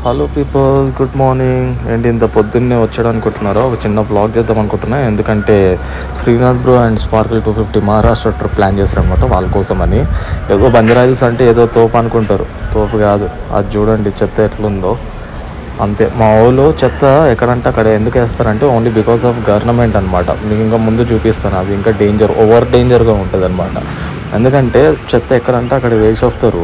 Hello people, good morning. ఏంటి ఇంత పొద్దున్నే వచ్చాడు అనుకుంటున్నారో ఒక చిన్న వ్లాగ్ చేద్దాం అనుకుంటున్నా. ఎందుకంటే Srinath bro and sprinkle 250 Maharashtra trip plan చేశారనమాట. వాళ్ళ కోసమని. ఏదో బంజారాయిల్స్ అంటే ఏదో తోపు అనుకుంటారు, తోపు కాదు. అది చూడండి చెత్త ఎట్లుందో, అంతే. మా ఊళ్ళో చెత్త ఎక్కడంటే అక్కడ ఎందుకు వేస్తారంటే ఓన్లీ బికాస్ ఆఫ్ గవర్నమెంట్ అనమాట. మీకు ఇంకా ముందు చూపిస్తాను, అది ఇంకా ఓవర్ డేంజర్గా ఉంటుంది అనమాట. ఎందుకంటే చెత్త ఎక్కడంటే అక్కడ వేసి వస్తారు,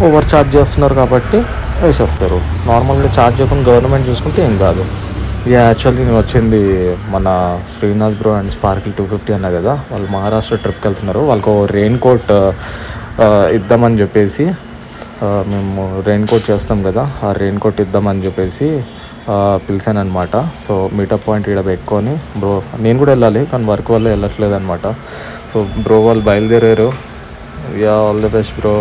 ఓవర్ ఛార్జ్ చేస్తున్నారు కాబట్టి వేసి వస్తారు. నార్మల్గా ఛార్జ్ చేయకుండా గవర్నమెంట్ చూసుకుంటే ఏం కాదు. ఇక యాక్చువల్లీ నేను వచ్చింది మన శ్రీనాథ్ బ్రో అండ్ స్పార్కిల్ 250 అన్నా కదా, వాళ్ళు మహారాష్ట్ర ట్రిప్కి వెళ్తున్నారు. వాళ్ళకు రెయిన్ కోట్ ఇద్దామని చెప్పేసి, మేము రెయిన్ కోట్ చేస్తాం కదా, ఆ రెయిన్ కోట్ ఇద్దామని చెప్పేసి పిలిచాను అనమాట. సో మీటప్ పాయింట్ ఇక్కడ పెట్టుకొని, బ్రో నేను కూడా వెళ్ళాలి కానీ వర్క్ వల్ల వెళ్ళట్లేదు అనమాట. సో బ్రో వాళ్ళు బయలుదేరారు. Yeah, all the best bro.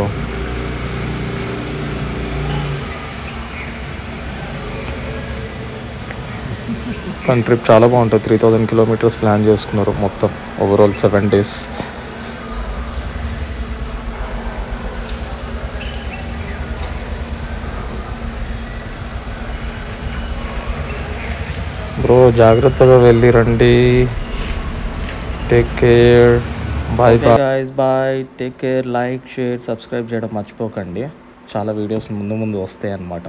కానీ ట్రిప్ చాలా బాగుంటుంది. 3000 కిలోమీటర్స్ ప్లాన్ చేసుకున్నారు మొత్తం, ఓవరాల్ 7 days. బ్రో జాగ్రత్తగా వెళ్ళి రండి. Take care. Bye bye guys, bye. Take care. Like, share, subscribe చేయడం మర్చిపోకండి. చాలా వీడియోస్ ముందు వస్తాయి అన్నమాట.